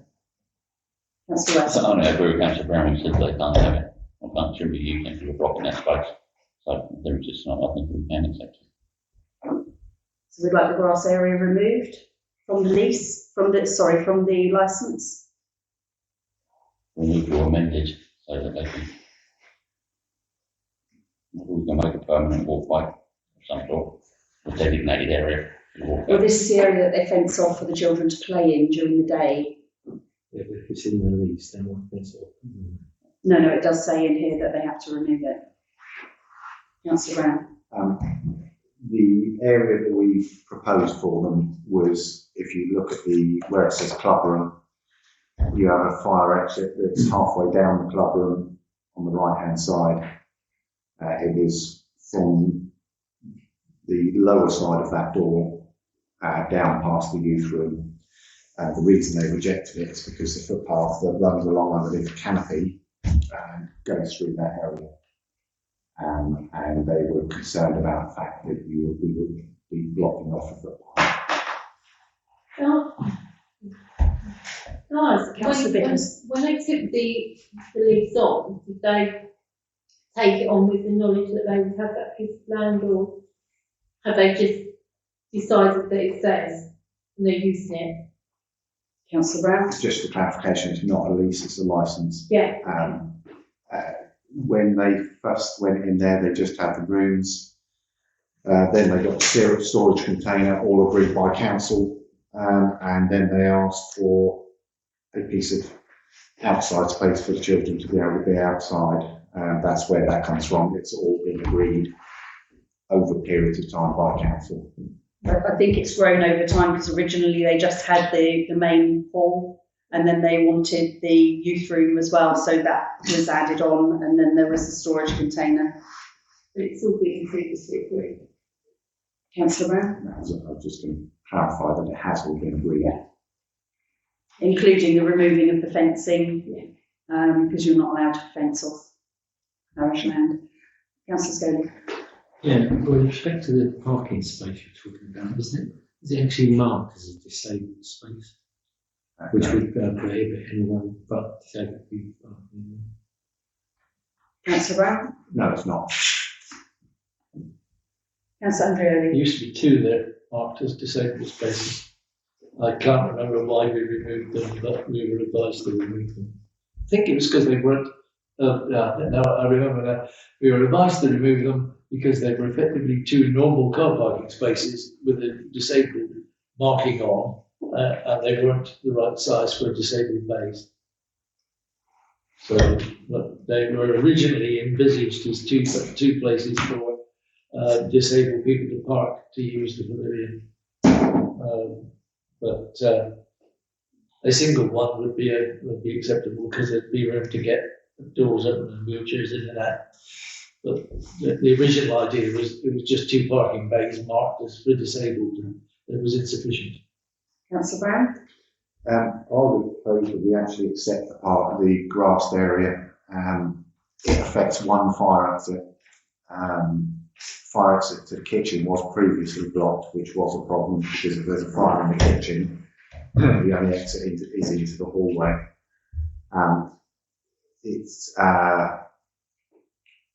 That's the rest. I only agree with Councillor Brown, who said they can't have it. I can't should be used for a block in that space. So there is just not, I think we can accept it. So we'd like the grass area removed from the lease, from the licence. Removed or amended so that they can. We can make a permanent walkway of some sort, a designated area to walk Well, over. this is the area that they fence off for the children to play in during the day. If it's in the lease, then what that's all. No, it does say in here that they have to remove it. Councillor Brown. The area that we've proposed for them was, if you look at where it says club room, you have a fire exit that's halfway down the club room on the right hand side. It was from the lower side of that door down past the youth room. The reason they rejected it is because the footpath that runs along underneath the canopy goes through that area. And they were concerned about the fact that we would be blocking off the footpath. Councillor when they took the lease on, did they take it on with the knowledge that they would have that piece of land, or have they just decided that it says and they're using it? Councillor Brown. Just for clarification, it's not a lease, it's a licence. Yeah. When they first went in there, they just had the rooms. Then they got a storage container, all agreed by council, and then they asked for a piece of outside space for the children to be able to be outside. That's where that comes from. It's all been agreed over periods of time by council. I think it's grown over time because originally they just had the main hall, and then they wanted the youth room as well, so that was added on, and then there was the storage container. But it's all been previously agreed. Councillor Brown. I was just going to clarify that it has all been agreed. Yeah. Including the removing of the fencing, because you're not allowed to fence off parish land. Councillor Scully. Yeah, with respect to the parking space you're talking about, is it actually marked as a disabled space? Which would prohibit anyone but disabled people parking. Councillor Brown. No, it's not. Councillor There Andreoli. used to be two there marked as disabled spaces. I can't remember why we removed them, but we were advised to remove them. I think it was because they weren't, no, I remember that. We were advised to remove them because they were effectively two normal car parking spaces with a disabled marking on, and they weren't the right size for disabled bays. So they were originally envisaged as two places for disabled people to park to use the pavilion. But a single one would be acceptable because there'd be room to get doors open and wheelchairs in and out. But the original idea was it was just two parking bays marked as for disabled, and it was insufficient. Councillor Brown. I would propose that we actually accept the part of the grassed area. It affects one fire exit. Fire exit to the kitchen was previously blocked, which was a problem because if there's a fire in the kitchen, the only exit is into the hallway.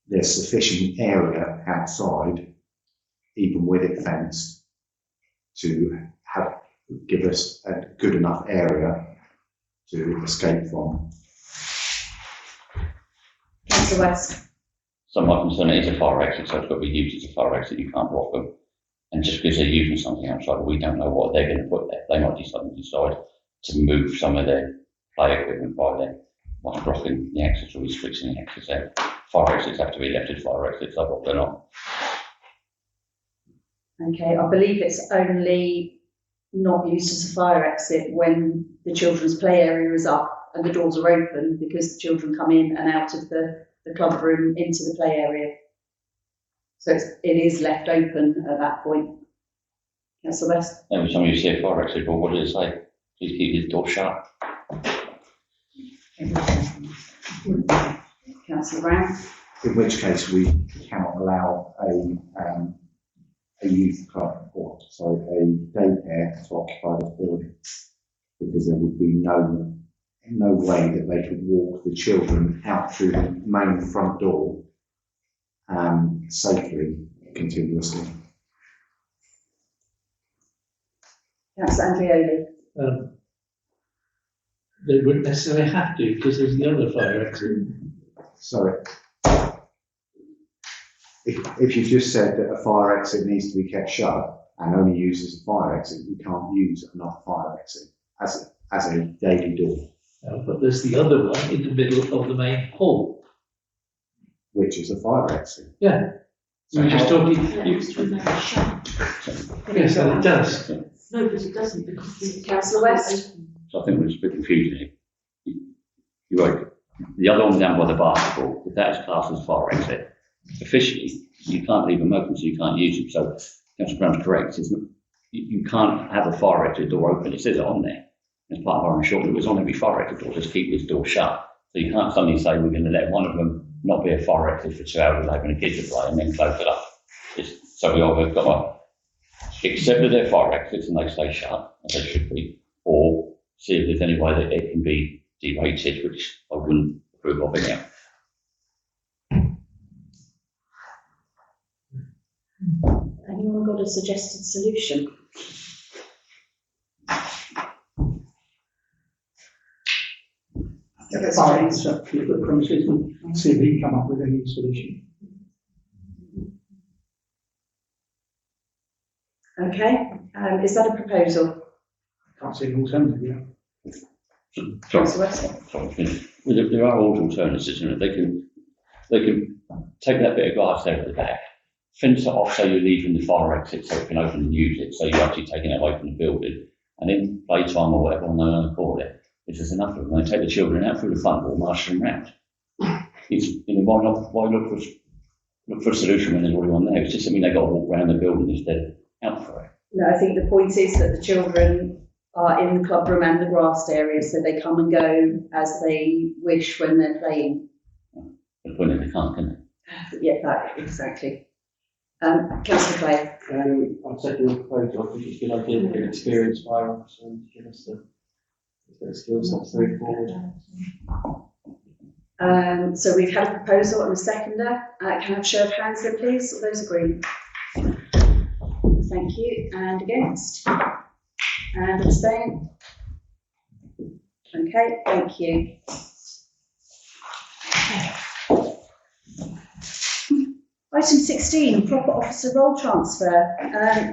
There's sufficient area outside, even with it fenced, to give us a good enough area to escape from. Councillor West. So my concern is a fire exit, so it's got to be used as a fire exit, you can't block them. And just because they're using something outside, we don't know what they're going to put there. They might decide to move some of their play equipment by then, while blocking the exits or restricting the exits out. Fire exits have to be left as fire exits, otherwise they're not. Okay, I believe it's only not used as a fire exit when the children's play area is up and the doors are open, because the children come in and out of the club room into the play area. So it is left open at that point. Councillor West. Every time you see a fire exit, well, what does it say? Please keep your door shut. Councillor Brown. In which case we cannot allow a youth club or a daycare to occupy this building, because there would be no way that they could walk the children out through the main front door safely, continuously. Councillor Andrioli. They wouldn't necessarily have to, because there's the other fire exit. Sorry. If you just said that a fire exit needs to be kept shut and only used as a fire exit, you can't use another fire exit as a daily door, But there's the other one in the middle of the main hall. which is a fire exit. Yeah. So We're just how- talking, It's remained shut. yes, and it does. No, but it doesn't because the Councillor West. So I think we're just a bit confused here. You're right, the other one down by the basketball, if that is classed as fire exit, officially, you can't leave them open, so you can't use them. So Councillor Brown's correct, isn't it? You can't have a fire exit door open, it says it on there. As part of our insurance, it was on every fire exit door, just keep this door shut. So you can't suddenly say we're going to let one of them not be a fire exit for 2 hours without having a kid to play and then close it up. So we either got to accept that they're fire exits and they stay shut, as they should be, or see if there's any way that it can be derated, which I wouldn't approve of anyhow. Anyone got a suggested solution? Get the science up to the premises and see if we can come up with any solution. Okay, is that a proposal? Can't see an alternative, yeah. Councillor West. Well, there are always alternatives, isn't it? They can take that bit of glass there at the back, fence it off so you're leaving the fire exit so you can open and use it, so you're actually taking it away from the building, and in playtime or whatever on their own call it, if there's enough of them, they take the children out through the front door, march them round. It's, why look for a solution when there's already one there? It's just something they've got to walk around the building instead out for it. No, I think the point is that the children are in the club room and the grassed area, so they come and go as they wish when they're playing. The point is they can't, can they? Yeah, that, exactly. Councillor Clay. I'll take your proposal. I think it's a good idea to get an experienced fire officer and give us the skills that's very forward. So we've had a proposal and a seconder. Can I have a show of hands then, please? All those agree? Thank you. And against? And abstain? Okay, thank you. Item 16, proper officer role transfer.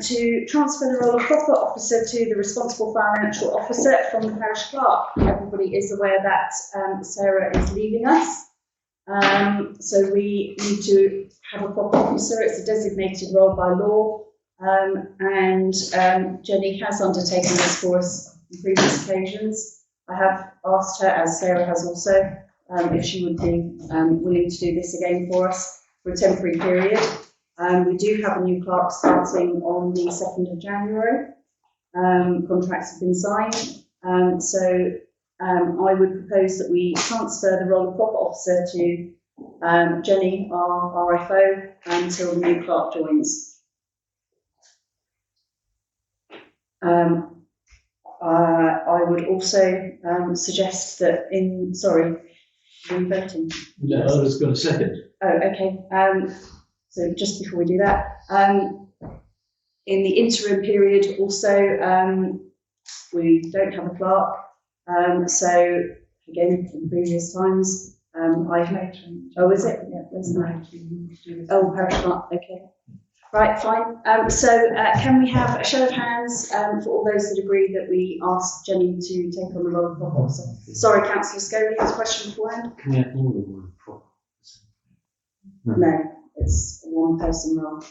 To transfer the role of proper officer to the responsible financial officer from the parish clerk. Everybody is aware that Sarah is leaving us. So we need to have a proper officer. It's a designated role by law. And Jenny has undertaken this for us on previous occasions. I have asked her, as Sarah has also, if she would be willing to do this again for us for a temporary period. We do have a new clerk starting on the 2nd of January. Contracts have been signed. So I would propose that we transfer the role of proper officer to Jenny, our RFO, until the new clerk joins. I would also suggest that are you voting? No, I was going to second. Oh, okay. So just before we do that, in the interim period also, we don't have a clerk. So again, in previous times, oh, is it? Yeah, there's no. Oh, parish clerk, okay. Right, fine. Can we have a show of hands for all those that agree that we ask Jenny to take on the role of proper officer? Sorry, Councillor Scully, has a question beforehand? Can we have more than one proper officer? No, it's a one-person role.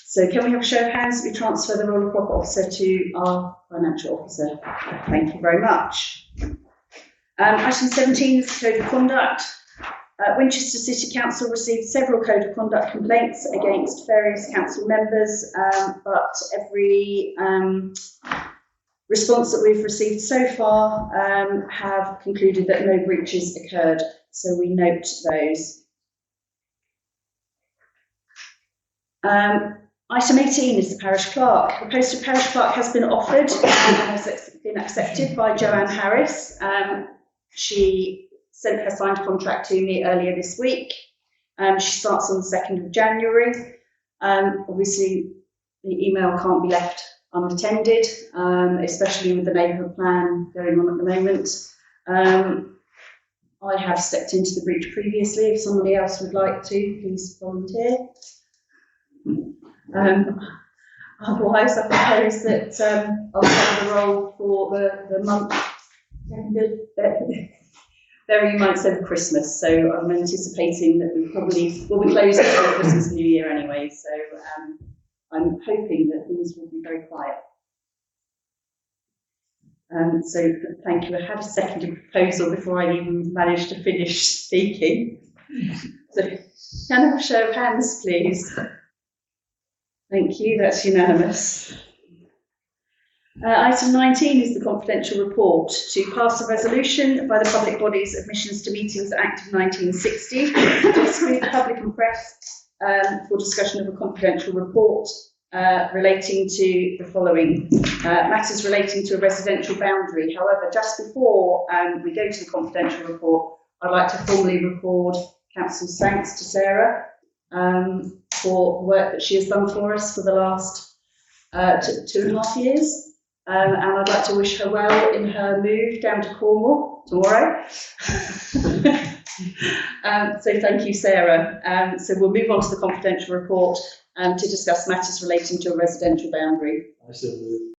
So can we have a show of hands that we transfer the role of proper officer to our financial officer? Thank you very much. Item 17 is Code of Conduct. Winchester City Council received several Code of Conduct complaints against various council members, but every response that we've received so far have concluded that no breaches occurred, so we note those. Item 18 is the parish clerk. The post of parish clerk has been offered and has been accepted by Joanne Harris. She sent her signed contract to me earlier this week. She starts on the 2nd of January. Obviously, the email can't be left unattended, especially with the neighbourhood plan going on at the moment. I have stepped into the breach previously. If somebody else would like to, please volunteer. Otherwise, I propose that I'll have the role for the month, very months over Christmas. So I'm anticipating that we probably will be closed before Christmas and New Year anyway. So I'm hoping that things will be very quiet. So thank you. I had a second proposal before I even managed to finish speaking. So can I have a show of hands, please? Thank you, that's unanimous. Item 19 is the confidential report to pass a resolution by the Public Bodies Admissions to Meetings Act of 1960 to exclude the public and press for discussion of a confidential report relating to the following matters relating to a residential boundary. However, just before we go to the confidential report, I'd like to formally record Council's thanks to Sarah for the work that she has done for us for the last 2.5 years. And I'd like to wish her well in her move down to Cornwall tomorrow. So thank you, Sarah. So we'll move on to the confidential report to discuss matters relating to a residential boundary. I still